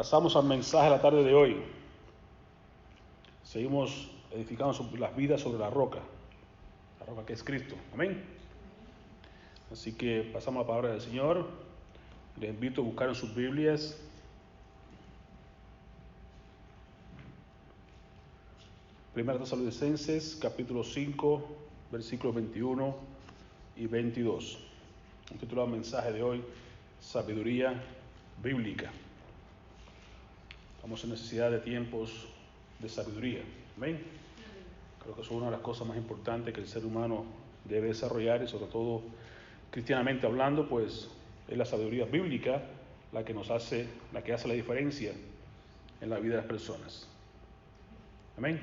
Pasamos al mensaje de la tarde de hoy. Seguimos edificando las vidas sobre la roca que es Cristo. Amén. Así que pasamos a la palabra del Señor. Les invito a buscar en sus Biblias Primera Tesalonicenses, capítulo 5, versículos 21 y 22. El título del mensaje de hoy: sabiduría bíblica. Estamos en necesidad de tiempos de sabiduría. Amén. Creo que eso es una de las cosas más importantes que el ser humano debe desarrollar, y sobre todo cristianamente hablando, pues es la sabiduría bíblica la que hace la diferencia en la vida de las personas. Amén.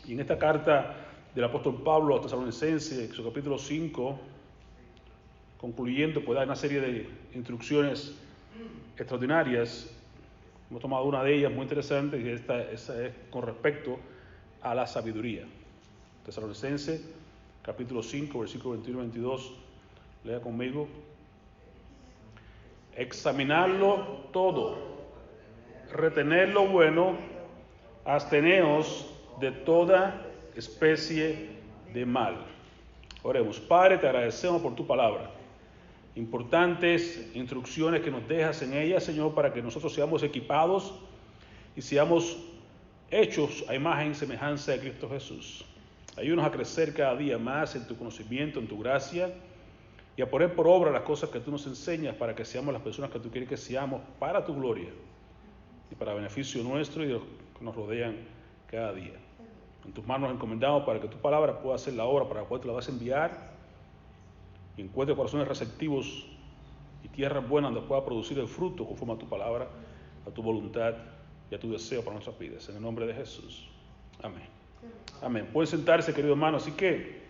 Y en esta carta del apóstol Pablo a los Tesalonicenses, su capítulo 5, concluyendo, pues da una serie de instrucciones extraordinarias. Hemos tomado una de ellas muy interesante, y esa es con respecto a la sabiduría. Tesalonicenses, capítulo 5, versículos 21 y 22. Lea conmigo. Examinarlo todo, retener lo bueno, absteneos de toda especie de mal. Oremos. Padre, te agradecemos por tu palabra. Importantes instrucciones que nos dejas en ella, Señor, para que nosotros seamos equipados y seamos hechos a imagen y semejanza de Cristo Jesús. Ayúdanos a crecer cada día más en tu conocimiento, en tu gracia, y a poner por obra las cosas que tú nos enseñas, para que seamos las personas que tú quieres que seamos, para tu gloria y para beneficio nuestro y de los que nos rodean cada día. En tus manos nos encomendamos para que tu palabra pueda hacer la obra para la cual te la vas a enviar, y encuentre corazones receptivos y tierras buenas donde pueda producir el fruto conforme a tu palabra, a tu voluntad y a tu deseo para nuestras vidas. En el nombre de Jesús. Amén. Amén. Pueden sentarse, querido hermano. Así que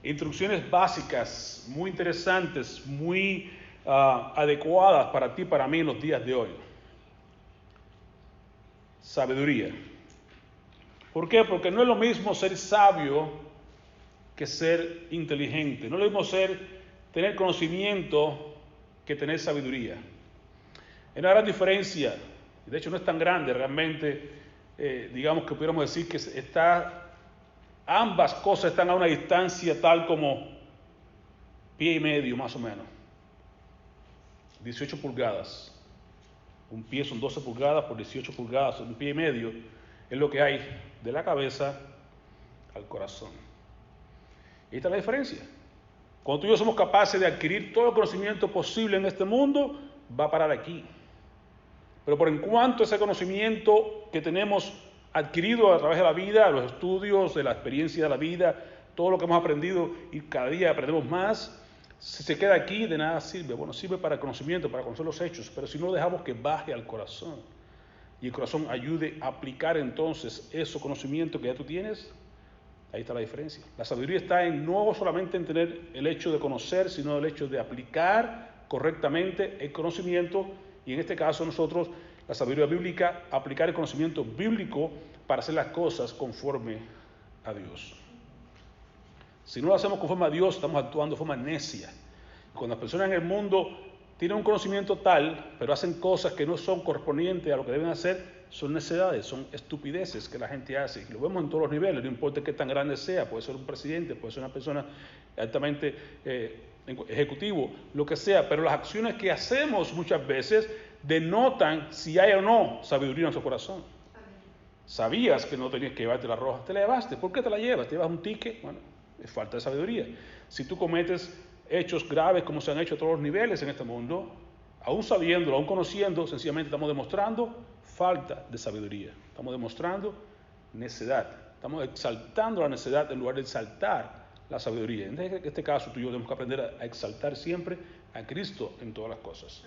instrucciones básicas, muy interesantes, muy adecuadas para ti y para mí en los días de hoy. Sabiduría. ¿Por qué? Porque no es lo mismo ser sabio que ser inteligente. No es lo mismo tener conocimiento que tener sabiduría. Hay una gran diferencia. De hecho, no es tan grande realmente. Digamos que pudiéramos decir que ambas cosas están a una distancia tal como pie y medio, más o menos. 18 pulgadas. Un pie son 12 pulgadas por 18 pulgadas, un pie y medio es lo que hay de la cabeza al corazón. Y ahí está la diferencia. Cuando tú y yo somos capaces de adquirir todo el conocimiento posible en este mundo, va a parar aquí. Pero por en cuanto a ese conocimiento que tenemos adquirido a través de la vida, los estudios, de la experiencia de la vida, todo lo que hemos aprendido, y cada día aprendemos más, si se queda aquí, de nada sirve. Bueno, sirve para el conocimiento, para conocer los hechos, pero si no dejamos que baje al corazón y el corazón ayude a aplicar entonces ese conocimiento que ya tú tienes, ahí está la diferencia. La sabiduría está no solamente en tener el hecho de conocer, sino el hecho de aplicar correctamente el conocimiento, y en este caso nosotros, la sabiduría bíblica, aplicar el conocimiento bíblico para hacer las cosas conforme a Dios. Si no lo hacemos conforme a Dios, estamos actuando de forma necia. Cuando las personas en el mundo tienen un conocimiento tal, pero hacen cosas que no son correspondientes a lo que deben hacer, son necedades, son estupideces que la gente hace. Y lo vemos en todos los niveles, no importa qué tan grande sea, puede ser un presidente, puede ser una persona altamente ejecutivo, lo que sea, pero las acciones que hacemos muchas veces denotan si hay o no sabiduría en nuestro corazón. Sabías que no tenías que llevarte la roja, te la llevaste. ¿Por qué te la llevas? ¿Te llevas un ticket? Bueno, es falta de sabiduría. Si tú cometes hechos graves como se han hecho a todos los niveles en este mundo, aún sabiéndolo, aún conociendo, sencillamente estamos demostrando falta de sabiduría. Estamos demostrando necedad. Estamos exaltando la necedad en lugar de exaltar la sabiduría. En este caso, tú y yo tenemos que aprender a exaltar siempre a Cristo en todas las cosas.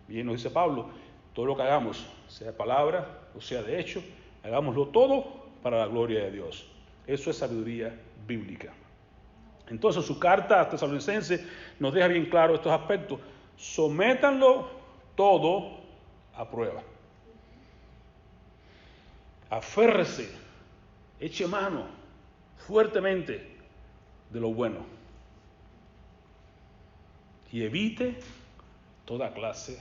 Bien nos dice Pablo, todo lo que hagamos, sea de palabra o sea de hecho, hagámoslo todo para la gloria de Dios. Eso es sabiduría bíblica. Entonces su carta a Tesalonicenses nos deja bien claro estos aspectos. Sométanlo todo a prueba. Aférrese, eche mano fuertemente de lo bueno. Y evite toda clase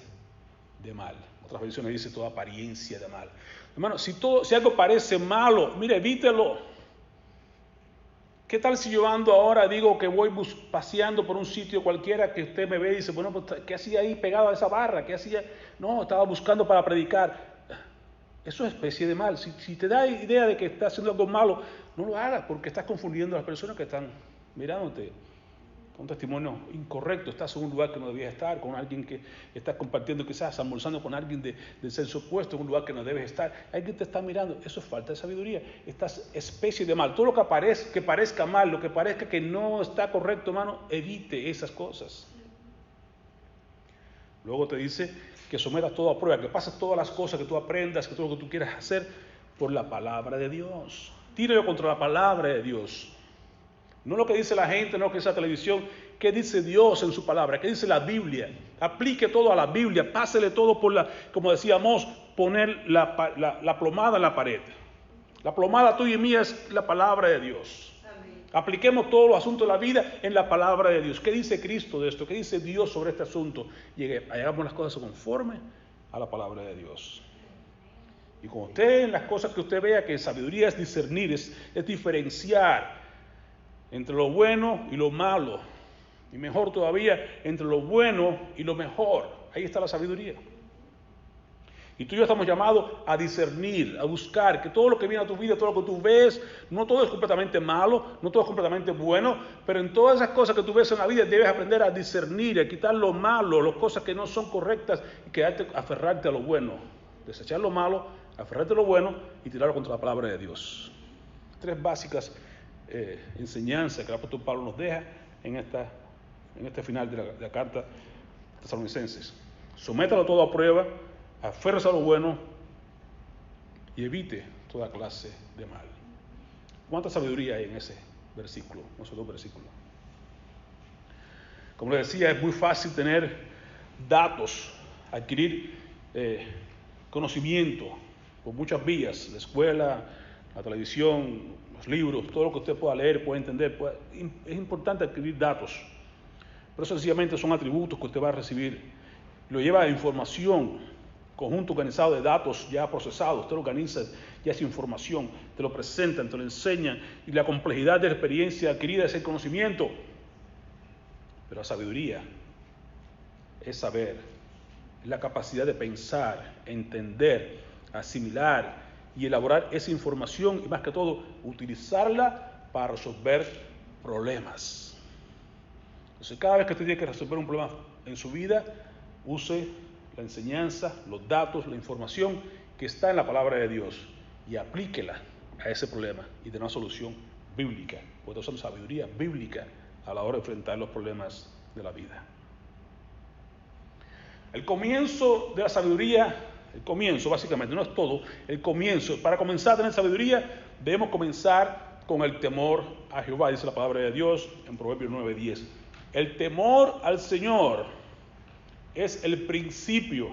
de mal. Otras versiones dice toda apariencia de mal. Hermano, si algo parece malo, mire, evítelo. ¿Qué tal si yo ando ahora, digo que voy paseando por un sitio cualquiera que usted me ve y dice, bueno, pues, ¿qué hacía ahí pegado a esa barra? ¿Qué hacía? No, estaba buscando para predicar. Eso es especie de mal. Si te da idea de que estás haciendo algo malo, no lo hagas porque estás confundiendo a las personas que están mirándote. Un testimonio incorrecto, estás en un lugar que no debías estar, con alguien que estás compartiendo, quizás almorzando con alguien del sexo opuesto, en un lugar que no debes estar, alguien te está mirando, eso es falta de sabiduría, estás especie de mal, todo lo que parezca mal, lo que parezca que no está correcto, hermano, evite esas cosas. Luego te dice que sometas todo a prueba, que pases todas las cosas que tú aprendas, que todo lo que tú quieras hacer por la palabra de Dios, tíralo contra la palabra de Dios. No lo que dice la gente, no lo que dice la televisión, ¿qué dice Dios en su palabra? ¿Qué dice la Biblia? Aplique todo a la Biblia, pásele todo como decíamos, poner la plomada en la pared. La plomada tuya y mía es la palabra de Dios. Amén. Apliquemos todos los asuntos de la vida en la palabra de Dios. ¿Qué dice Cristo de esto? ¿Qué dice Dios sobre este asunto? Y hagamos las cosas conforme a la palabra de Dios. Y cuando usted en las cosas que usted vea que sabiduría es discernir, es diferenciar entre lo bueno y lo malo, y mejor todavía, entre lo bueno y lo mejor. Ahí está la sabiduría. Y tú y yo estamos llamados a discernir, a buscar que todo lo que viene a tu vida, todo lo que tú ves, no todo es completamente malo, no todo es completamente bueno, pero en todas esas cosas que tú ves en la vida debes aprender a discernir, a quitar lo malo, las cosas que no son correctas y aferrarte a lo bueno. Desechar lo malo, aferrarte a lo bueno y tirarlo contra la palabra de Dios. 3 básicas enseñanza que el apóstol Pablo nos deja en este final de la carta a Tesalonicenses. Sométalo todo a prueba, aférrese a lo bueno y evite toda clase de mal. ¿Cuánta sabiduría hay en ese versículo, en esos 2 versículos? Como les decía, es muy fácil tener datos, adquirir conocimiento por muchas vías, la escuela, la televisión, los libros, todo lo que usted pueda leer, pueda entender. Es importante adquirir datos, pero sencillamente son atributos que usted va a recibir. Lo lleva a información, conjunto organizado de datos ya procesados. Usted lo organiza ya esa información, te lo presentan, te lo enseñan, y la complejidad de la experiencia adquirida es el conocimiento. Pero la sabiduría es saber, es la capacidad de pensar, entender, asimilar y elaborar esa información y más que todo utilizarla para resolver problemas. Entonces cada vez que usted tiene que resolver un problema en su vida, use la enseñanza, los datos, la información que está en la palabra de Dios y aplíquela a ese problema y dé una solución bíblica, porque usamos sabiduría bíblica a la hora de enfrentar los problemas de la vida. El comienzo de la sabiduría, el comienzo básicamente, no es todo, el comienzo, para comenzar a tener sabiduría, debemos comenzar con el temor a Jehová, dice la palabra de Dios en Proverbios 9:10. El temor al Señor es el principio,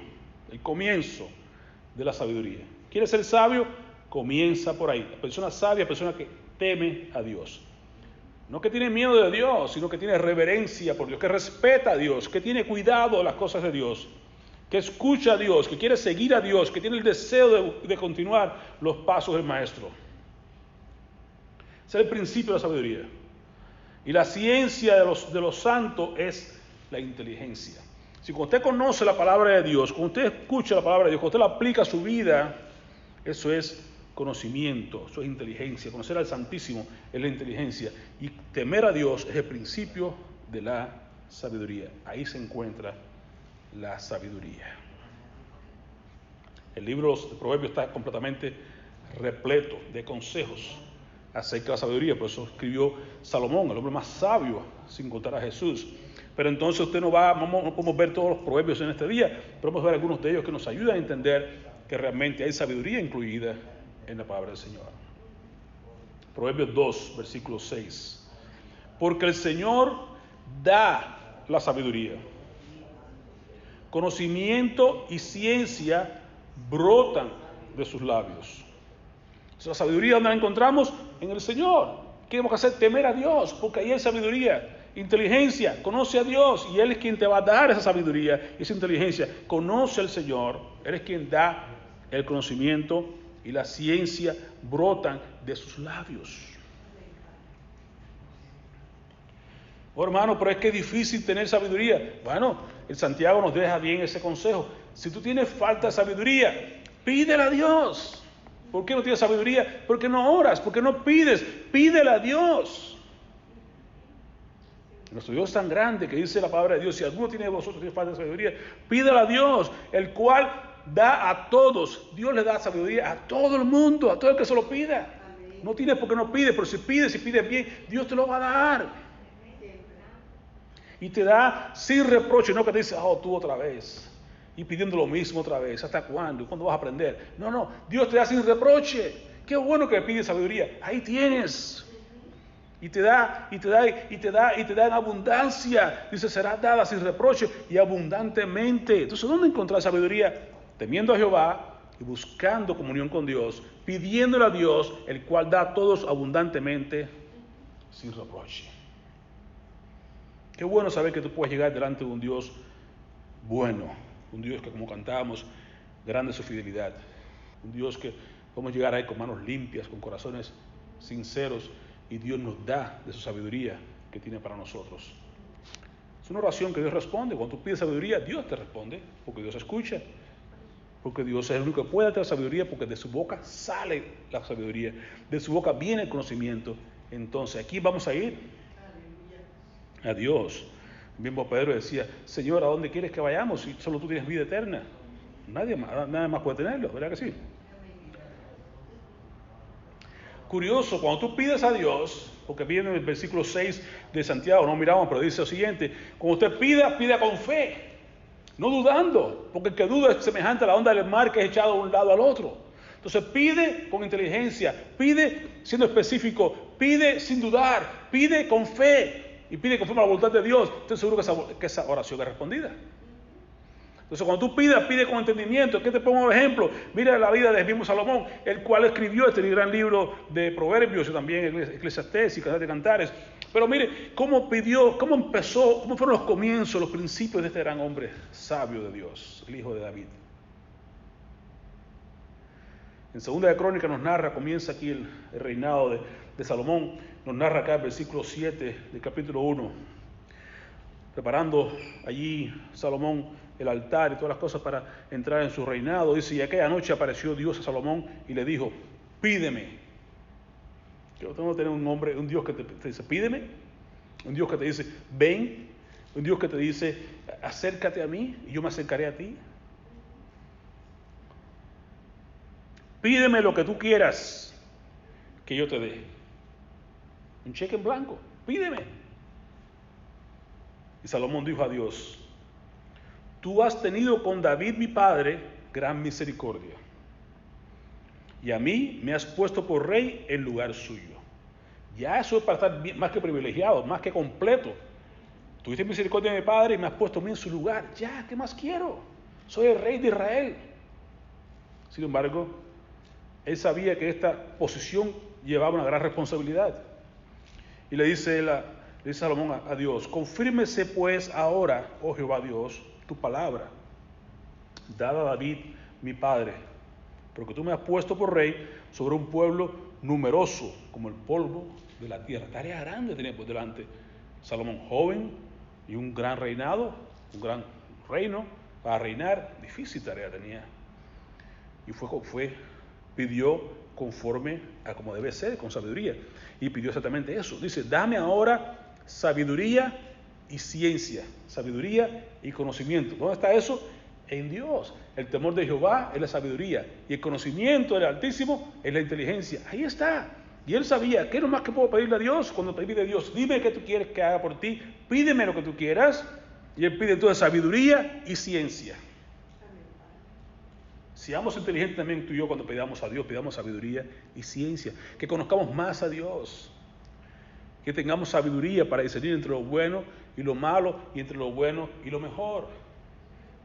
el comienzo de la sabiduría. ¿Quieres ser sabio? Comienza por ahí. La persona sabia, la persona que teme a Dios. No que tiene miedo de Dios, sino que tiene reverencia por Dios, que respeta a Dios, que tiene cuidado de las cosas de Dios, que escucha a Dios, que quiere seguir a Dios, que tiene el deseo de continuar los pasos del Maestro. Ese es el principio de la sabiduría. Y la ciencia de los santos es la inteligencia. Si cuando usted conoce la palabra de Dios, cuando usted escucha la palabra de Dios, cuando usted la aplica a su vida, eso es conocimiento, eso es inteligencia. Conocer al Santísimo es la inteligencia. Y temer a Dios es el principio de la sabiduría. Ahí se encuentra la sabiduría. El libro de Proverbios está completamente repleto de consejos acerca de la sabiduría. Por eso escribió Salomón, el hombre más sabio, sin contar a Jesús. Pero entonces usted no podemos ver todos los proverbios en este día, pero vamos a ver algunos de ellos que nos ayudan a entender que realmente hay sabiduría incluida en la palabra del Señor. Proverbios 2, versículo 6. Porque el Señor da la sabiduría. Conocimiento y ciencia brotan de sus labios. La sabiduría, ¿dónde la encontramos? En el Señor. ¿Qué tenemos que hacer? Temer a Dios, porque ahí hay sabiduría. Inteligencia, conoce a Dios y Él es quien te va a dar esa sabiduría y esa inteligencia. Conoce al Señor, Él es quien da el conocimiento y la ciencia brotan de sus labios. Oh, hermano, pero es que es difícil tener sabiduría. Bueno, el Santiago nos deja bien ese consejo. Si tú tienes falta de sabiduría, pídele a Dios. ¿Por qué no tienes sabiduría? Porque no oras, porque no pides. Pídele a Dios. Nuestro Dios es tan grande que dice la palabra de Dios, si alguno tiene de vosotros tiene falta de sabiduría, pídele a Dios, el cual da a todos. Dios le da sabiduría a todo el mundo, a todo el que se lo pida. No tienes por qué no pides, pero si pides bien, Dios te lo va a dar. Y te da sin reproche, no que te dice, tú otra vez, y pidiendo lo mismo otra vez. ¿Hasta cuándo? ¿Cuándo vas a aprender? No, Dios te da sin reproche. Qué bueno que pides sabiduría. Ahí tienes. Y te da en abundancia. Dice, será dada sin reproche y abundantemente. Entonces, ¿dónde encontrar sabiduría? Temiendo a Jehová y buscando comunión con Dios, pidiéndole a Dios, el cual da a todos abundantemente sin reproche. Qué bueno saber que tú puedes llegar delante de un Dios bueno, un Dios que, como cantábamos, grande es su fidelidad, un Dios que podemos llegar ahí con manos limpias, con corazones sinceros, y Dios nos da de su sabiduría que tiene para nosotros. Es una oración que Dios responde. Cuando tú pides sabiduría, Dios te responde, porque Dios escucha, porque Dios es el único que puede dar sabiduría, porque de su boca sale la sabiduría, de su boca viene el conocimiento. Entonces, aquí vamos a ir a Dios. Mismo Pedro decía, Señor, ¿a dónde quieres que vayamos si solo tú tienes vida eterna? Nadie más puede tenerlo, ¿verdad que sí? Curioso, cuando tú pides a Dios, porque viene en el versículo 6 de Santiago, no miramos, pero dice lo siguiente, cuando usted pida con fe, no dudando, porque el que duda es semejante a la onda del mar que es echado de un lado al otro. Entonces pide con inteligencia, pide siendo específico, pide sin dudar, pide con fe y pide conforme a la voluntad de Dios. Estoy seguro que esa oración es respondida. Entonces, cuando tú pidas, pide con entendimiento. ¿Qué te pongo de ejemplo? Mira la vida del mismo Salomón, el cual escribió este gran libro de Proverbios y también Eclesiastés y Cantar de Cantares. Pero mire, cómo empezó, cómo fueron los comienzos, los principios de este gran hombre sabio de Dios, el hijo de David. En Segunda de Crónicas nos narra, comienza aquí el reinado de Salomón, nos narra acá el versículo 7 del capítulo 1, preparando allí Salomón el altar y todas las cosas para entrar en su reinado. Dice, y aquella noche apareció Dios a Salomón y le dijo, pídeme. Yo tengo que tener un Dios que te dice, pídeme, un Dios que te dice, ven, un Dios que te dice, acércate a mí y yo me acercaré a ti. Pídeme lo que tú quieras que yo te dé. Un cheque en blanco, pídeme. Y Salomón dijo a Dios, tú has tenido con David mi padre gran misericordia, y a mí me has puesto por rey en lugar suyo. Ya eso es para estar más que privilegiado, más que completo. Tuviste misericordia de mi padre y me has puesto a mí en su lugar. Ya, ¿qué más quiero? Soy el rey de Israel. Sin embargo, él sabía que esta posición llevaba una gran responsabilidad. Y le dice Salomón a Dios, confírmese pues ahora, oh Jehová Dios, tu palabra, dada a David mi padre, porque tú me has puesto por rey sobre un pueblo numeroso como el polvo de la tierra. Tarea grande tenía por delante Salomón, joven y un gran reinado, un gran reino para reinar, difícil tarea tenía. Y pidió conforme a como debe ser, con sabiduría, y pidió exactamente eso. Dice, dame ahora sabiduría y ciencia, sabiduría y conocimiento. ¿Dónde está eso? En Dios. El temor de Jehová es la sabiduría y el conocimiento del Altísimo es la inteligencia. Ahí está. Y él sabía, ¿qué es lo más que puedo pedirle a Dios? Cuando te pide a Dios, dime qué tú quieres que haga por ti, pídeme lo que tú quieras. Y él pide entonces sabiduría y ciencia. Seamos inteligentes también tú y yo cuando pidamos a Dios, pidamos sabiduría y ciencia, que conozcamos más a Dios, que tengamos sabiduría para discernir entre lo bueno y lo malo y entre lo bueno y lo mejor,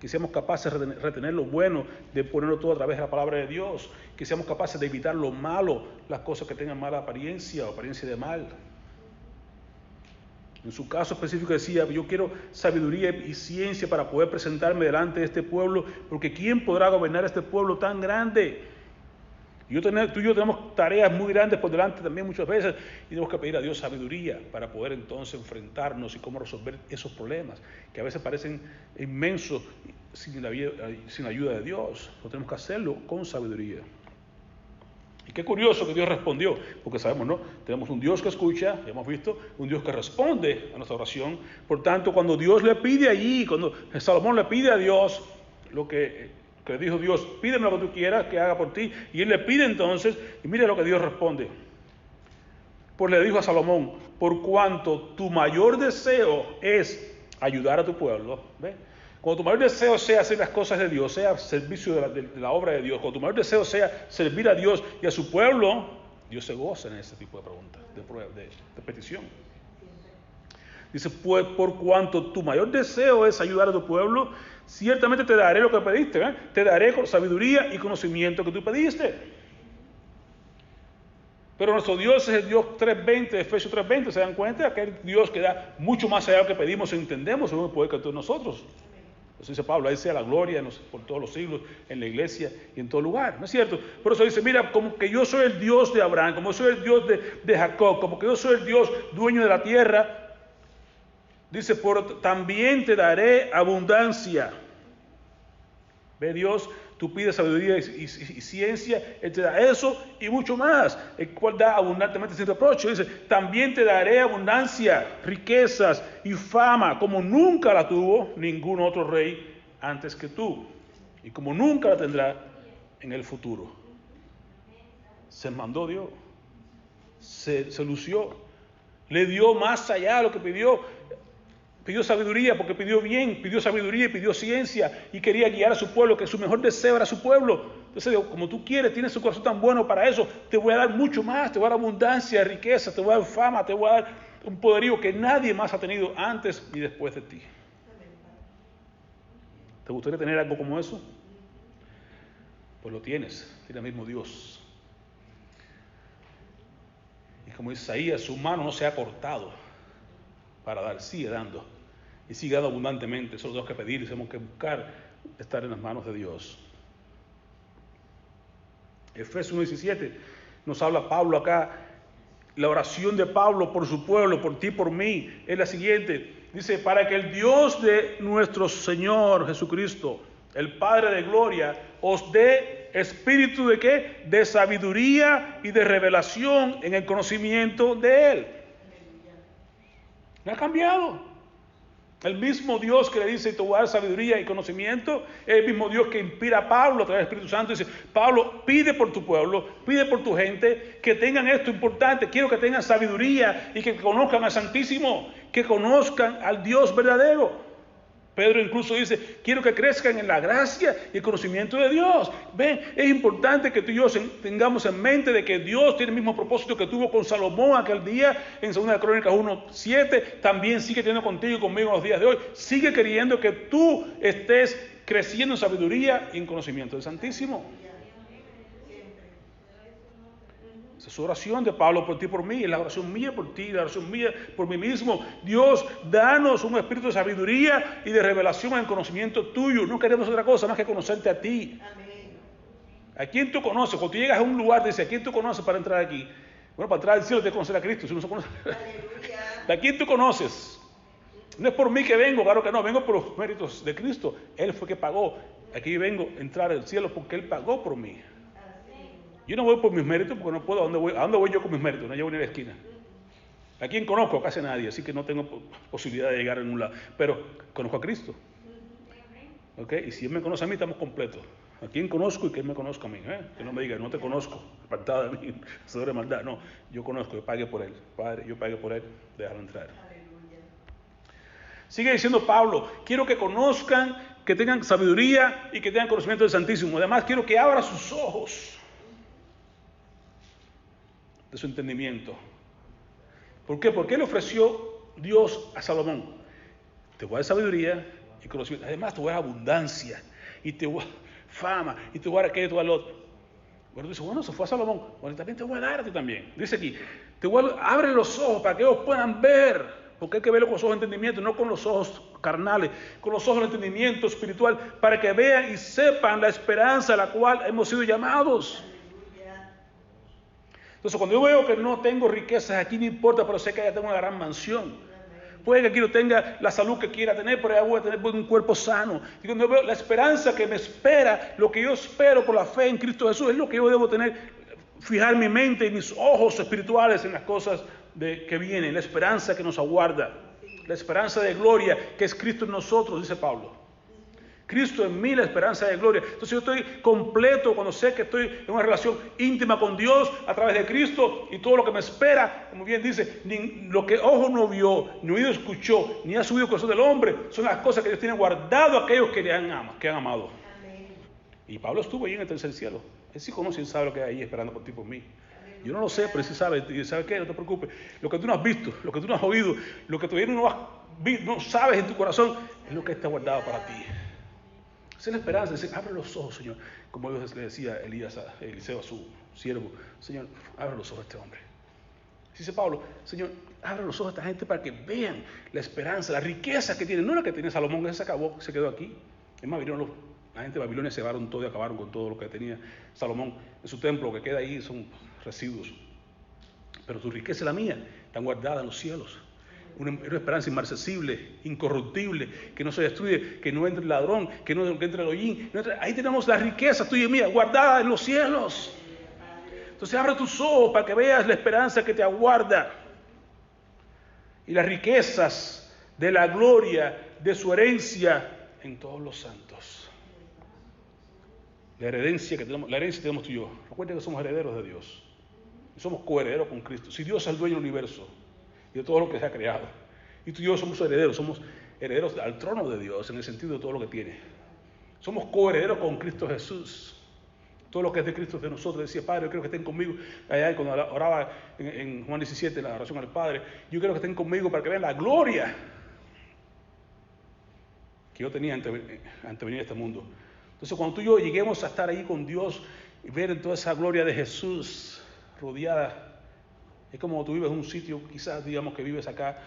que seamos capaces de retener lo bueno, de ponerlo todo a través de la palabra de Dios, que seamos capaces de evitar lo malo, las cosas que tengan mala apariencia o apariencia de mal. En su caso específico decía, yo quiero sabiduría y ciencia para poder presentarme delante de este pueblo, porque ¿quién podrá gobernar este pueblo tan grande? Tú y yo tenemos tareas muy grandes por delante también muchas veces y tenemos que pedir a Dios sabiduría para poder entonces enfrentarnos y cómo resolver esos problemas que a veces parecen inmensos sin la ayuda de Dios. Pero tenemos que hacerlo con sabiduría. Y qué curioso que Dios respondió, porque sabemos, ¿no? Tenemos un Dios que escucha, ya hemos visto, un Dios que responde a nuestra oración. Por tanto, cuando Dios le pide allí, cuando Salomón le pide a Dios lo que dijo Dios, pídeme lo que tú quieras que haga por ti, y él le pide entonces, y mira lo que Dios responde. Pues le dijo a Salomón, por cuanto tu mayor deseo es ayudar a tu pueblo, ¿ves? Cuando tu mayor deseo sea hacer las cosas de Dios, sea servicio de la obra de Dios, cuando tu mayor deseo sea servir a Dios y a su pueblo, Dios se goza en ese tipo de preguntas, de petición. Dice, pues por cuanto tu mayor deseo es ayudar a tu pueblo, ciertamente te daré lo que pediste, ¿eh? Te daré sabiduría y conocimiento que tú pediste. Pero nuestro Dios es el Dios 3:20, Efesios 3:20, ¿se dan cuenta? Aquel Dios que da mucho más allá de lo que pedimos e entendemos, según el poder que todos nosotros. Eso dice Pablo, ahí sea la gloria por todos los siglos, en la iglesia y en todo lugar, ¿no es cierto? Por eso dice, mira, como que yo soy el Dios de Abraham, como soy el Dios de Jacob, como que yo soy el Dios dueño de la tierra, dice, también te daré abundancia. Ve Dios, tú pides sabiduría y ciencia, Él te da eso y mucho más, el cual da abundantemente sin reproche. Dice, también te daré abundancia, riquezas y fama, como nunca la tuvo ningún otro rey antes que tú, y como nunca la tendrá en el futuro. Se mandó Dios, se lució, le dio más allá de lo que pidió. Pidió sabiduría porque pidió bien, pidió sabiduría y pidió ciencia y quería guiar a su pueblo, que su mejor deseo era su pueblo. Entonces, como tú quieres, tienes su corazón tan bueno para eso, te voy a dar mucho más, te voy a dar abundancia, riqueza, te voy a dar fama, te voy a dar un poderío que nadie más ha tenido antes ni después de ti. ¿Te gustaría tener algo como eso? Pues lo tienes, tiene el mismo Dios. Y como dice Isaías, su mano no se ha cortado para dar, sigue dando y sigue dando abundantemente. Eso lo tenemos que pedir y tenemos que buscar estar en las manos de Dios. Efesios 1:17 nos habla Pablo acá. La oración de Pablo por su pueblo, por ti, por mí, es la siguiente. Dice, para que el Dios de nuestro Señor Jesucristo, el Padre de gloria, os dé espíritu de ¿qué? De sabiduría y de revelación en el conocimiento de Él. No ha cambiado. El mismo Dios que le dice, te voy a dar sabiduría y conocimiento, es el mismo Dios que inspira a Pablo a través del Espíritu Santo. Dice, Pablo, pide por tu pueblo, pide por tu gente, que tengan esto importante. Quiero que tengan sabiduría y que conozcan al Santísimo, que conozcan al Dios verdadero. Pedro incluso dice, quiero que crezcan en la gracia y el conocimiento de Dios. Ven, es importante que tú y yo tengamos en mente de que Dios tiene el mismo propósito que tuvo con Salomón aquel día en 2 Crónicas 1:7, también sigue teniendo contigo y conmigo en los días de hoy. Sigue queriendo que tú estés creciendo en sabiduría y en conocimiento del Santísimo. Esa es su oración de Pablo por ti y por mí, es la oración mía por ti, la oración mía por mí mismo. Dios, danos un espíritu de sabiduría y de revelación en el conocimiento tuyo. No queremos otra cosa más que conocerte a ti. Amén. ¿A quién tú conoces? Cuando tú llegas a un lugar, dices, ¿a quién tú conoces para entrar aquí? Bueno, para entrar al cielo tienes que conocer a Cristo. Si no se conoce. ¿A quién tú conoces? No es por mí que vengo, claro que no, vengo por los méritos de Cristo. Él fue que pagó. Aquí vengo a entrar al cielo porque Él pagó por mí. Yo no voy por mis méritos porque no puedo. ¿A dónde voy yo con mis méritos? No llevo ni a la esquina. ¿A quién conozco? Casi a nadie, así que no tengo posibilidad de llegar a ningún lado. Pero conozco a Cristo. ¿Ok? Y si Él me conoce a mí, estamos completos. ¿A quién conozco y que Él me conozca a mí? Que no me diga, no te conozco, apartado de mí, sobre maldad. No, yo conozco, yo pagué por Él. Padre, yo pagué por Él, déjalo entrar. Sigue diciendo Pablo, quiero que conozcan, que tengan sabiduría y que tengan conocimiento del Santísimo. Además, quiero que abra sus ojos de su entendimiento. ¿Por qué? Porque le ofreció Dios a Salomón. Te voy a dar sabiduría y conocimiento. Además, te voy a dar abundancia y te voy a dar fama y te voy a dar aquello y te voy a dar lo otro. Bueno, dice, bueno, eso fue a Salomón. Bueno, también te voy a dar a ti también. Dice aquí, abre los ojos para que ellos puedan ver, Porque hay que verlo con los ojos de entendimiento, no con los ojos carnales, con los ojos del entendimiento espiritual, para que vean y sepan la esperanza a la cual hemos sido llamados. Entonces, cuando yo veo que no tengo riquezas aquí, no importa, pero sé que ya tengo una gran mansión. Puede que aquí no tenga la salud que quiera tener, pero ya voy a tener un cuerpo sano. Y cuando veo la esperanza que me espera, lo que yo espero por la fe en Cristo Jesús, es lo que yo debo tener, fijar mi mente y mis ojos espirituales en las cosas que vienen, la esperanza que nos aguarda, la esperanza de gloria que es Cristo en nosotros, dice Pablo. Cristo en mí, la esperanza de gloria. Entonces yo estoy completo cuando sé que estoy en una relación íntima con Dios a través de Cristo, y todo lo que me espera, como bien dice, ni lo que ojo no vio, ni oído escuchó, ni ha subido el corazón del hombre, son las cosas que Dios tiene guardado a aquellos que han amado. Amén. Y Pablo estuvo ahí en el tercer cielo. Él sí conoce y sabe lo que hay ahí esperando por ti, por mí. Yo no lo sé, pero él sí sabe. ¿Y sabe qué? No te preocupes. Lo que tú no has visto, lo que tú no has oído, lo que todavía no sabes en tu corazón, es lo que está guardado para ti. Esa es la esperanza, dice, abre los ojos, Señor. Como Dios le decía a Eliseo, a su siervo, Señor, abre los ojos a este hombre. Dice Pablo, Señor, abre los ojos a esta gente para que vean la esperanza, la riqueza que tiene. No la que tiene Salomón, que se acabó, se quedó aquí. Es más, la gente de Babilonia se llevaron todo y acabaron con todo lo que tenía Salomón en su templo. Lo que queda ahí son residuos. Pero tu riqueza y la mía están guardadas en los cielos. Una esperanza inmarcesible, incorruptible, que no se destruye, que no entre el ladrón, que no entre el hollín. Ahí tenemos la riqueza tuya y mía, guardada en los cielos. Entonces abre tus ojos para que veas la esperanza que te aguarda y las riquezas de la gloria de su herencia en todos los santos. La herencia que tenemos tú y yo. Recuerda que somos herederos de Dios. Y somos coherederos con Cristo. Si Dios es el dueño del universo y de todo lo que se ha creado, y tú y yo somos herederos al trono de Dios en el sentido de todo lo que tiene. Somos coherederos con Cristo Jesús. Todo lo que es de Cristo es de nosotros. Decía, Padre, yo quiero que estén conmigo. Allá cuando oraba en Juan 17, la oración al Padre, yo quiero que estén conmigo para que vean la gloria que yo tenía antes de venir a este mundo. Entonces, cuando tú y yo lleguemos a estar ahí con Dios y ver toda esa gloria de Jesús rodeada, es como tú vives en un sitio, quizás digamos que vives acá,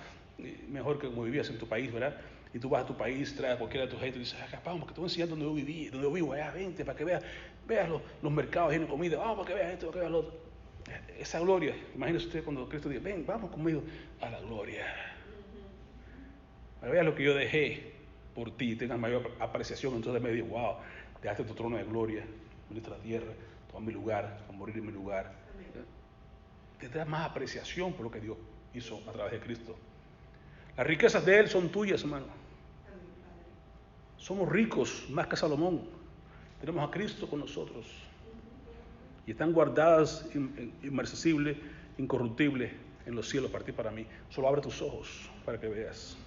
mejor que como vivías en tu país, ¿verdad? Y tú vas a tu país, traes a cualquiera de tus gente y dices, acá, vamos, que te voy a enseñar donde yo viví, donde yo vivo, allá, vente, para que veas los mercados llenos de comida, vamos, para que veas esto, para que veas lo otro. Esa gloria, imagínese usted cuando Cristo dice, ven, vamos conmigo a la gloria. Para que veas lo que yo dejé por ti y tengas mayor apreciación. Entonces me digo, wow, dejaste tu trono de gloria en nuestra tierra, toma mi lugar, a morir en mi lugar. Tendrás más apreciación por lo que Dios hizo a través de Cristo. Las riquezas de Él son tuyas, hermano. Somos ricos más que Salomón. Tenemos a Cristo con nosotros. Y están guardadas, inmarcesibles, incorruptibles en los cielos para ti y para mí. Solo abre tus ojos para que veas.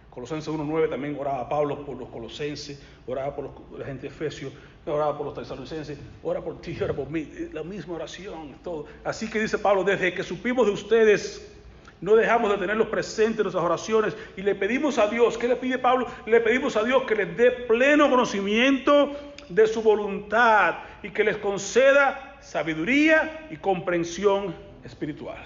Colosenses 1:9 también oraba Pablo por los colosenses, oraba por la gente de Efesios, oraba por los tesalonicenses, ora por ti, ora por mí, la misma oración, todo. Así que dice Pablo, desde que supimos de ustedes, no dejamos de tenerlos presentes en nuestras oraciones y le pedimos a Dios, ¿qué le pide Pablo? Le pedimos a Dios que les dé pleno conocimiento de su voluntad y que les conceda sabiduría y comprensión espiritual.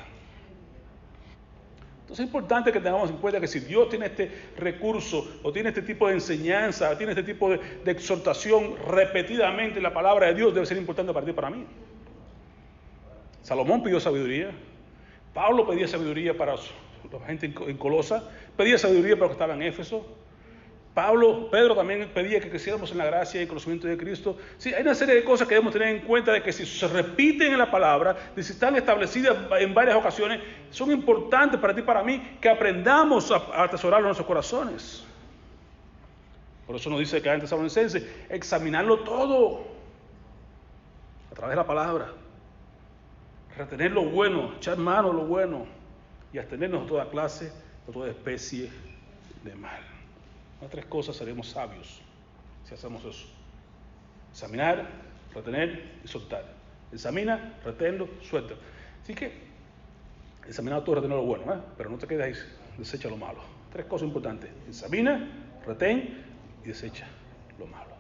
Entonces es importante que tengamos en cuenta que si Dios tiene este recurso o tiene este tipo de enseñanza, o tiene este tipo de exhortación repetidamente en la palabra de Dios, debe ser importante para ti y para mí. Salomón pidió sabiduría, Pablo pedía sabiduría para la gente en Colosa, pedía sabiduría para los que estaban en Éfeso. Pedro también pedía que creciéramos en la gracia y el conocimiento de Cristo. Sí, hay una serie de cosas que debemos tener en cuenta de que si se repiten en la palabra, de si están establecidas en varias ocasiones, son importantes para ti y para mí que aprendamos a atesorarlo en nuestros corazones. Por eso nos dice que antes Tesalonicenses, examinarlo todo a través de la palabra, retener lo bueno, echar mano a lo bueno y abstenernos de toda clase, de toda especie de mal. Las tres cosas seremos sabios si hacemos eso. Examinar, retener y soltar. Examina, reténlo, suelta. Así que, examina todo, retener lo bueno, pero no te quedes ahí, desecha lo malo. Tres cosas importantes. Examina, retén y desecha lo malo.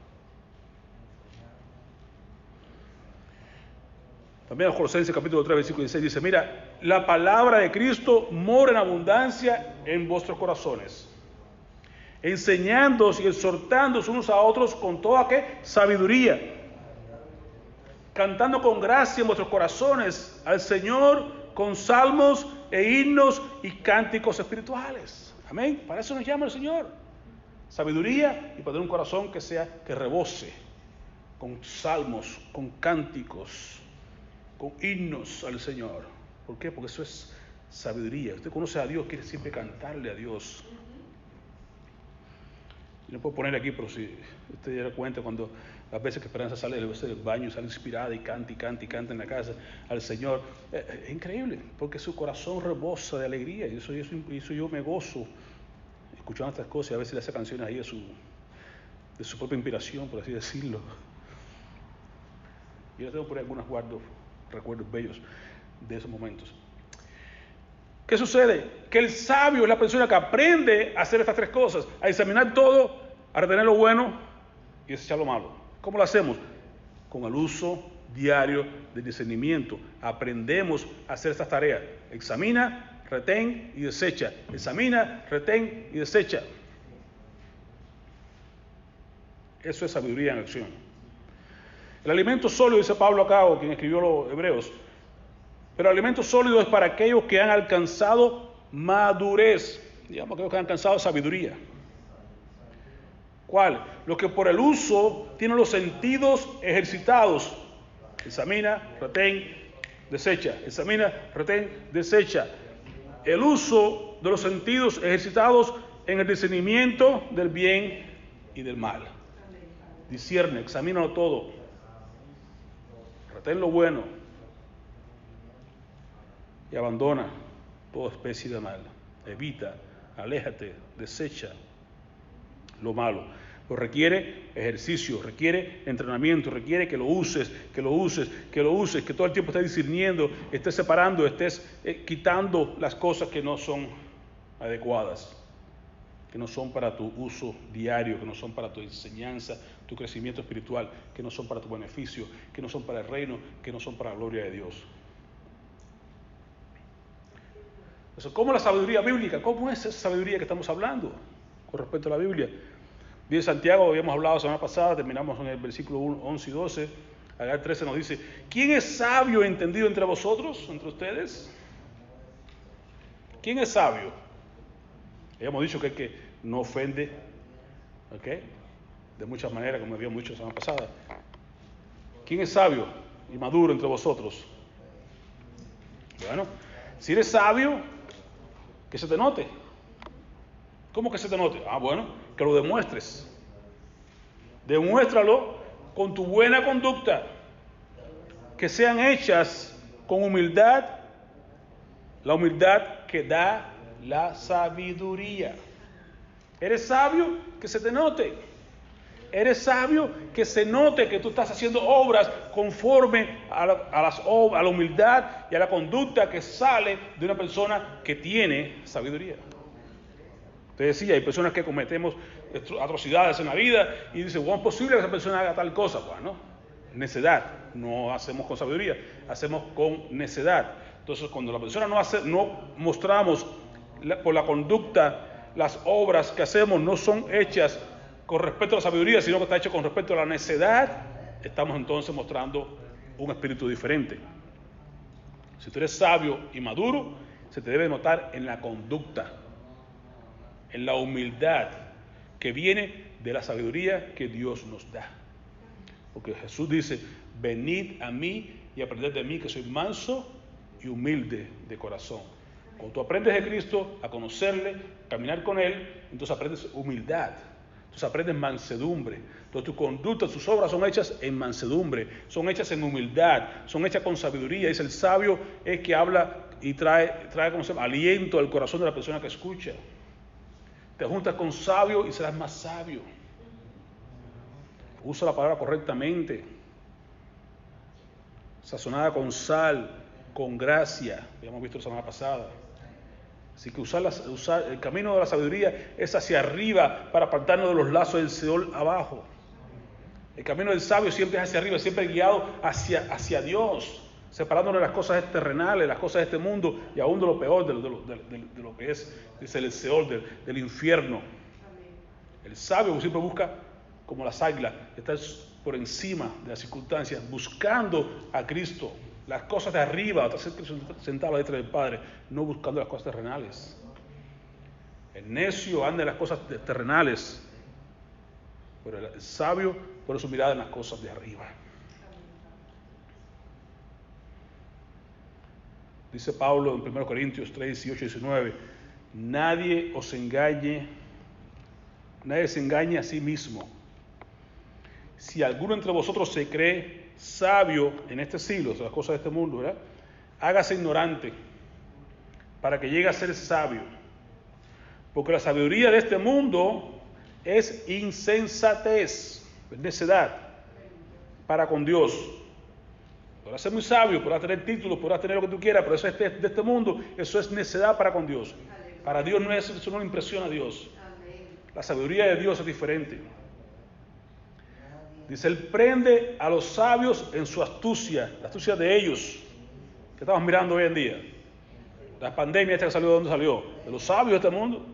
También en Colosenses capítulo 3, versículo 16 dice, mira, la palabra de Cristo mora en abundancia en vuestros corazones, enseñándoos y exhortándoos unos a otros con toda ¿qué? Sabiduría, cantando con gracia en vuestros corazones al Señor con salmos e himnos y cánticos espirituales. Amén. Para eso nos llama el Señor. Sabiduría y para tener un corazón que rebose con salmos, con cánticos, con himnos al Señor. ¿Por qué? Porque eso es sabiduría. Usted conoce a Dios, quiere siempre cantarle a Dios. No puedo poner aquí, pero si usted diera cuenta cuando las veces que Esperanza sale del baño, sale inspirada y canta en la casa al Señor, es increíble, porque su corazón rebosa de alegría, y eso yo me gozo escuchando estas cosas, y a veces le hace canciones ahí de su propia inspiración, por así decirlo. Yo les tengo por ahí algunos recuerdos bellos de esos momentos. ¿Qué sucede? Que el sabio es la persona que aprende a hacer estas tres cosas, a examinar todo, a retener lo bueno y desechar lo malo. ¿Cómo lo hacemos? Con el uso diario del discernimiento. Aprendemos a hacer estas tareas. Examina, retén y desecha. Examina, retén y desecha. Eso es sabiduría en acción. El alimento sólido, dice Pablo acá, o quien escribió los Hebreos, pero el alimento sólido es para aquellos que han alcanzado madurez, digamos aquellos que han alcanzado sabiduría. ¿Cuál? Los que por el uso tienen los sentidos ejercitados. Examina, retén, desecha. Examina, retén, desecha. El uso de los sentidos ejercitados en el discernimiento del bien y del mal. Discierne, examínalo todo. Retén lo bueno y abandona toda especie de mal. Evita, aléjate, desecha lo malo. Lo requiere ejercicio, requiere entrenamiento, requiere que lo uses, que todo el tiempo estés discerniendo, estés separando, estés quitando las cosas que no son adecuadas, que no son para tu uso diario, que no son para tu enseñanza, tu crecimiento espiritual, que no son para tu beneficio, que no son para el reino, que no son para la gloria de Dios. Entonces, ¿cómo la sabiduría bíblica? ¿Cómo es esa sabiduría que estamos hablando con respecto a la Biblia? Dice Santiago, habíamos hablado la semana pasada, terminamos en el versículo 11 y 12, acá el 13 nos dice, ¿quién es sabio y entendido entre vosotros, entre ustedes? ¿Quién es sabio? Habíamos dicho que el que no ofende, ¿ok? De muchas maneras, como habíamos dicho la semana pasada. ¿Quién es sabio y maduro entre vosotros? Bueno, si eres sabio, que se te note. ¿Cómo que se te note? Bueno, que lo demuestres. Demuéstralo con tu buena conducta. Que sean hechas con humildad, la humildad que da la sabiduría. ¿Eres sabio? Que se te note. ¿Eres sabio? Que se note que tú estás haciendo obras conforme a la humildad y a la conducta que sale de una persona que tiene sabiduría. Te decía, hay personas que cometemos atrocidades en la vida y dicen, ¿cómo es posible que esa persona haga tal cosa? Bueno, necedad. No hacemos con sabiduría, hacemos con necedad. Entonces, cuando la persona no mostramos por la conducta, las obras que hacemos no son hechas con respecto a la sabiduría, sino que está hecho con respecto a la necedad, estamos entonces mostrando un espíritu diferente. Si tú eres sabio y maduro, se te debe notar en la conducta, en la humildad que viene de la sabiduría que Dios nos da. Porque Jesús dice, venid a mí y aprended de mí, que soy manso y humilde de corazón. Cuando tú aprendes de Cristo, a conocerle, caminar con Él, entonces aprendes humildad. Entonces aprendes mansedumbre. Entonces tu conducta, tus obras son hechas en mansedumbre, son hechas en humildad, son hechas con sabiduría. Dice, el sabio es que habla y trae ¿cómo se llama? Aliento al corazón de la persona que escucha. Te juntas con sabio y serás más sabio. Usa la palabra correctamente, sazonada con sal, con gracia. Ya hemos visto la semana pasada. Así que usar el camino de la sabiduría es hacia arriba para apartarnos de los lazos del Seol abajo. El camino del sabio siempre es hacia arriba, siempre guiado hacia Dios. separándonos de las cosas terrenales, las cosas de este mundo y aún de lo peor, de lo que es, dice el Seol, del infierno. El sabio siempre busca, como las águilas, estar por encima de las circunstancias, buscando a Cristo, las cosas de arriba, sentado a la diestra del Padre, no buscando las cosas terrenales. El necio anda en las cosas terrenales, pero el sabio pone su mirada en las cosas de arriba. Dice Pablo en 1 Corintios 3, 18 y 19, nadie se engañe a sí mismo. Si alguno entre vosotros se cree sabio en este siglo, o sea, las cosas de este mundo, ¿verdad? Hágase ignorante para que llegue a ser sabio. Porque la sabiduría de este mundo es insensatez, es necedad para con Dios. Podrás ser muy sabio, podrás tener títulos, podrás tener lo que tú quieras, pero eso es de este mundo, eso es necedad para con Dios. Para Dios eso no le impresiona a Dios. La sabiduría de Dios es diferente. Dice, Él prende a los sabios en su astucia, la astucia de ellos, que estamos mirando hoy en día. La pandemia esta que salió, ¿de dónde salió? De los sabios de este mundo,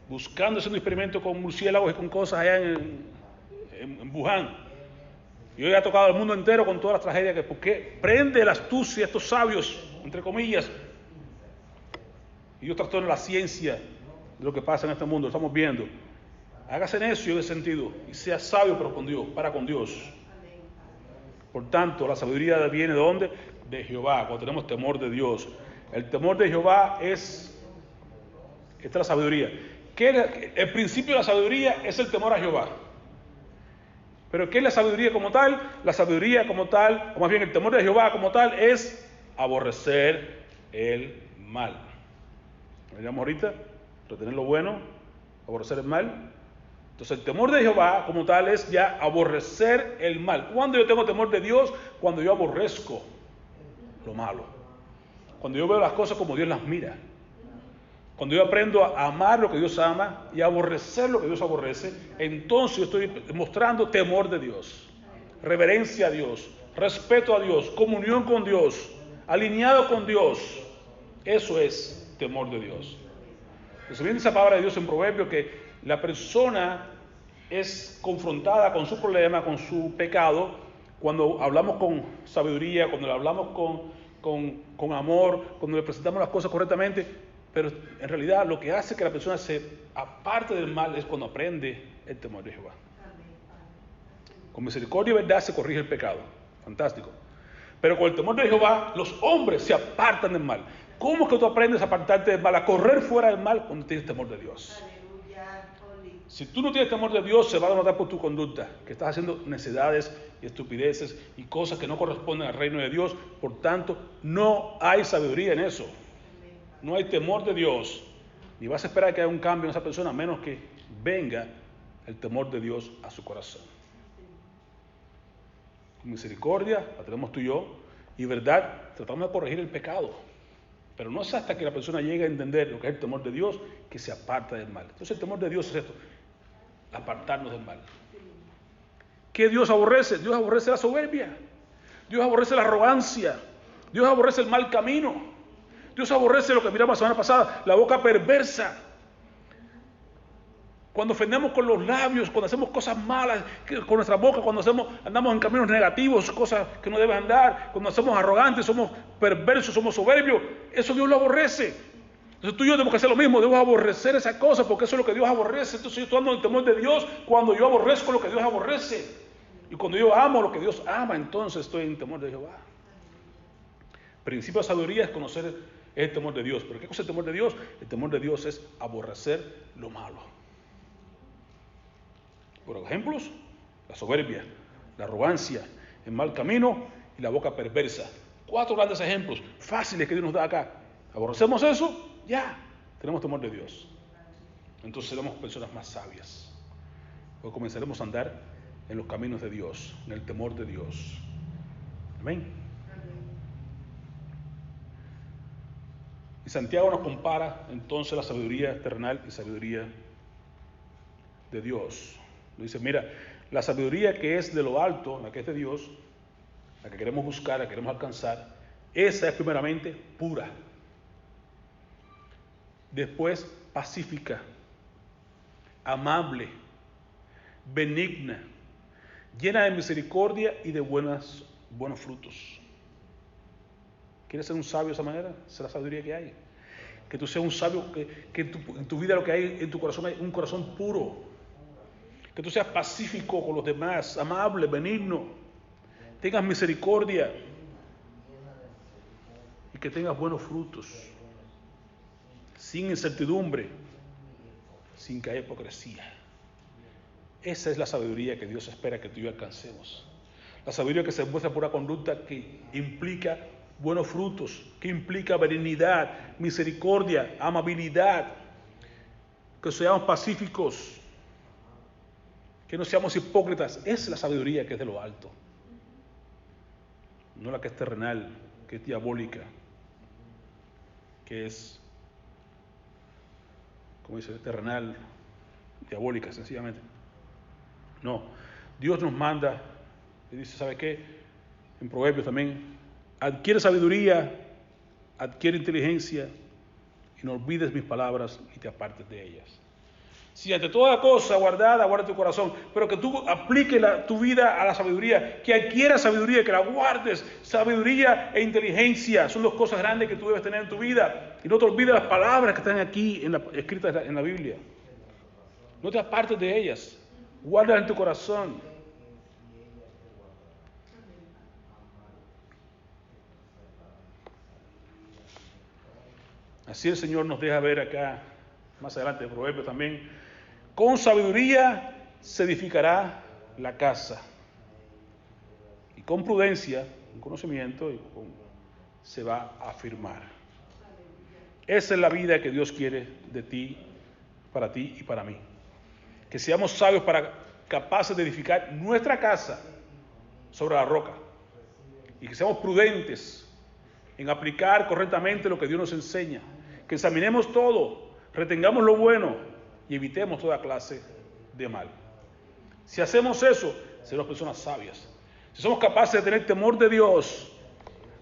buscando haciendo experimentos con murciélagos y con cosas allá en Wuhan. Y hoy ha tocado al mundo entero con todas las tragedias que, porque prende la astucia a estos sabios, entre comillas, y ellos trastornan la ciencia de lo que pasa en este mundo, lo estamos viendo. Hágase necio en ese sentido y sea sabio pero con Dios, para con Dios. Por tanto, la sabiduría viene ¿de dónde? De Jehová, cuando tenemos temor de Dios. El temor de Jehová esta es la sabiduría. El principio de la sabiduría es el temor a Jehová. Pero ¿qué es la sabiduría como tal? La sabiduría como tal, o más bien el temor de Jehová como tal, es aborrecer el mal. ¿Lo digamos ahorita? Retener lo bueno, aborrecer el mal. Entonces el temor de Jehová como tal es ya aborrecer el mal. ¿Cuándo yo tengo temor de Dios? Cuando yo aborrezco lo malo. Cuando yo veo las cosas como Dios las mira. Cuando yo aprendo a amar lo que Dios ama y a aborrecer lo que Dios aborrece, entonces yo estoy mostrando temor de Dios, reverencia a Dios, respeto a Dios, comunión con Dios, alineado con Dios. Eso es temor de Dios. Entonces viene esa palabra de Dios en Proverbios que la persona es confrontada con su problema, con su pecado, cuando hablamos con sabiduría, cuando hablamos con amor, cuando le presentamos las cosas correctamente. Pero en realidad lo que hace que la persona se aparte del mal es cuando aprende el temor de Jehová. Con misericordia y verdad se corrige el pecado. Fantástico. Pero con el temor de Jehová los hombres se apartan del mal. ¿Cómo es que tú aprendes a apartarte del mal, a correr fuera del mal cuando tienes temor de Dios? Si tú no tienes temor de Dios, se va a notar por tu conducta, que estás haciendo necedades y estupideces y cosas que no corresponden al reino de Dios. Por tanto, no hay sabiduría en eso. No hay temor de Dios, ni vas a esperar que haya un cambio en esa persona, a menos que venga el temor de Dios a su corazón. Con misericordia, la tenemos tú y yo, y verdad, tratamos de corregir el pecado. Pero no es hasta que la persona llegue a entender lo que es el temor de Dios, que se aparta del mal. Entonces el temor de Dios es esto, apartarnos del mal. ¿Qué Dios aborrece? Dios aborrece la soberbia, Dios aborrece la arrogancia, Dios aborrece el mal camino. Dios aborrece lo que miramos la semana pasada, la boca perversa. Cuando ofendemos con los labios, cuando hacemos cosas malas con nuestra boca, cuando andamos en caminos negativos, cosas que no deben andar, cuando somos arrogantes, somos perversos, somos soberbios, eso Dios lo aborrece. Entonces tú y yo tenemos que hacer lo mismo, debemos aborrecer esa cosa porque eso es lo que Dios aborrece. Entonces yo estoy andando en el temor de Dios cuando yo aborrezco lo que Dios aborrece. Y cuando yo amo lo que Dios ama, entonces estoy en temor de Jehová. Principio de sabiduría es conocer el temor de Dios. ¿Pero qué cosa es el temor de Dios? El temor de Dios es aborrecer lo malo. Por ejemplos, la soberbia, la arrogancia, el mal camino y la boca perversa. 4 grandes ejemplos fáciles que Dios nos da acá. Aborrecemos eso, ya, tenemos temor de Dios. Entonces seremos personas más sabias. Porque comenzaremos a andar en los caminos de Dios, en el temor de Dios. Amén. Y Santiago nos compara entonces la sabiduría terrenal y sabiduría de Dios. Dice, mira, la sabiduría que es de lo alto, la que es de Dios, la que queremos buscar, la que queremos alcanzar, esa es primeramente pura. Después pacífica, amable, benigna, llena de misericordia y de buenos frutos. ¿Quieres ser un sabio de esa manera? Esa es la sabiduría que hay. Que tú seas un sabio, que en tu vida lo que hay en tu corazón hay un corazón puro. Que tú seas pacífico con los demás, amable, benigno, tengas misericordia y que tengas buenos frutos, sin incertidumbre, sin que haya hipocresía. Esa es la sabiduría que Dios espera que tú y yo alcancemos. La sabiduría que se muestra por una conducta que implica buenos frutos, que implica benignidad, misericordia, amabilidad, que seamos pacíficos, que no seamos hipócritas. Esa es la sabiduría que es de lo alto, no la que es terrenal, que es diabólica, que es, como dice, terrenal, diabólica, sencillamente. No, Dios nos manda, y dice, ¿sabe qué? En Proverbios también, adquiere sabiduría, adquiere inteligencia, y no olvides mis palabras y te apartes de ellas. Si ante toda cosa guardada, guarda tu corazón, pero que tú apliques tu vida a la sabiduría, que adquieras sabiduría, que la guardes. Sabiduría e inteligencia son dos cosas grandes que tú debes tener en tu vida. Y no te olvides las palabras que están aquí escritas en la Biblia. No te apartes de ellas. Guárdalas en tu corazón. Así el Señor nos deja ver acá, más adelante en Proverbios también, con sabiduría se edificará la casa, y con prudencia, con conocimiento, se va a afirmar. Esa es la vida que Dios quiere de ti y para mí. Que seamos sabios capaces de edificar nuestra casa sobre la roca, y que seamos prudentes en aplicar correctamente lo que Dios nos enseña. Que examinemos todo, retengamos lo bueno y evitemos toda clase de mal. Si hacemos eso, seremos personas sabias. Si somos capaces de tener temor de Dios,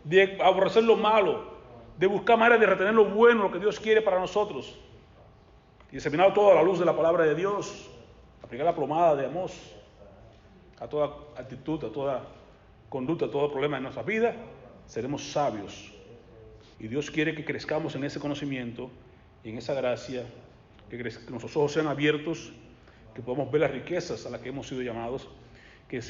de aborrecer lo malo, de buscar maneras de retener lo bueno, lo que Dios quiere para nosotros, y examinar todo a la luz de la palabra de Dios, aplicar la plomada de Amós a toda actitud, a toda conducta, a todo problema de nuestra vida, seremos sabios. Y Dios quiere que crezcamos en ese conocimiento y en esa gracia, que nuestros ojos sean abiertos, que podamos ver las riquezas a las que hemos sido llamados, que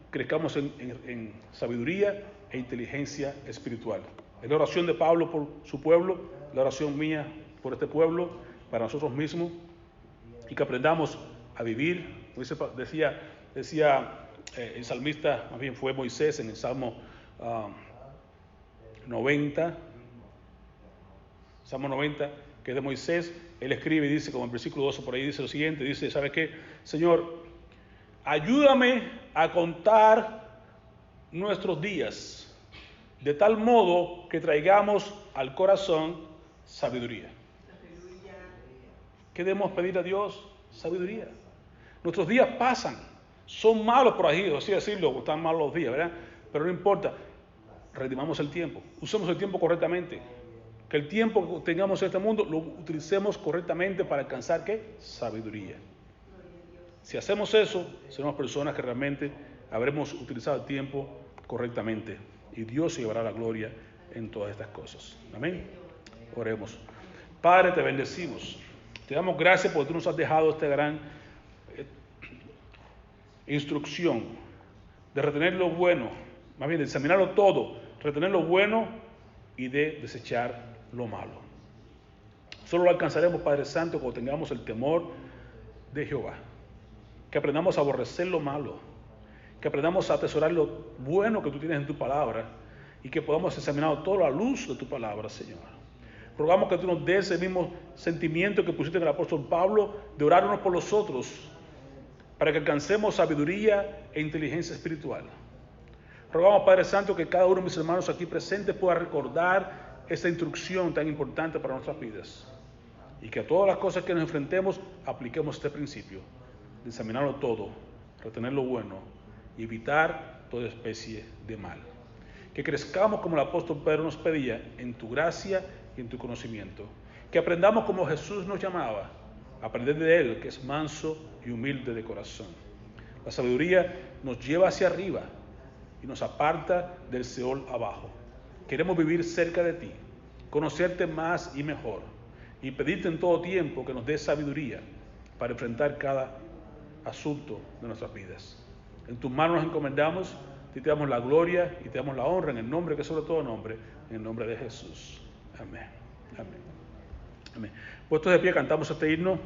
crezcamos en sabiduría e inteligencia espiritual. Es la oración de Pablo por su pueblo, la oración mía por este pueblo, para nosotros mismos, y que aprendamos a vivir. Decía el salmista, más bien fue Moisés en el Salmo 90, Salmo 90, que es de Moisés. Él escribe y dice, como en el versículo 12 por ahí dice lo siguiente, dice, ¿sabe qué? Señor, ayúdame a contar nuestros días, de tal modo que traigamos al corazón sabiduría. ¿Qué debemos pedir a Dios? Sabiduría. Nuestros días pasan, son malos por ahí, así decirlo, están malos los días, ¿verdad? Pero no importa, redimamos el tiempo, usemos el tiempo correctamente. Que el tiempo que tengamos en este mundo lo utilicemos correctamente para alcanzar, ¿qué? Sabiduría. Si hacemos eso, seremos personas que realmente habremos utilizado el tiempo correctamente, y Dios se llevará la gloria en todas estas cosas. Amén. Oremos. Padre, te bendecimos. Te damos gracias porque tú nos has dejado esta gran instrucción de retener lo bueno, más bien de examinarlo todo, retener lo bueno y de desechar lo malo. Solo lo alcanzaremos, Padre Santo, cuando tengamos el temor de Jehová. Que aprendamos a aborrecer lo malo, que aprendamos a atesorar lo bueno que tú tienes en tu palabra, y que podamos examinar toda la luz de tu palabra, Señor. Rogamos que tú nos des ese mismo sentimiento que pusiste en el apóstol Pablo, de orar unos por los otros, para que alcancemos sabiduría e inteligencia espiritual. Rogamos, Padre Santo, que cada uno de mis hermanos aquí presentes pueda recordar esta instrucción tan importante para nuestras vidas, y que a todas las cosas que nos enfrentemos apliquemos este principio de examinarlo todo, retener lo bueno y evitar toda especie de mal. Que crezcamos como el apóstol Pedro nos pedía, en tu gracia y en tu conocimiento. Que aprendamos como Jesús nos llamaba, aprender de Él, que es manso y humilde de corazón. La sabiduría nos lleva hacia arriba y nos aparta del Seol abajo. Queremos vivir cerca de ti, conocerte más y mejor, y pedirte en todo tiempo que nos des sabiduría para enfrentar cada asunto de nuestras vidas. En tus manos nos encomendamos, y te damos la gloria y te damos la honra en el nombre que es sobre todo nombre, en el nombre de Jesús. Amén. Amén. Amén. Puestos de pie, cantamos este himno.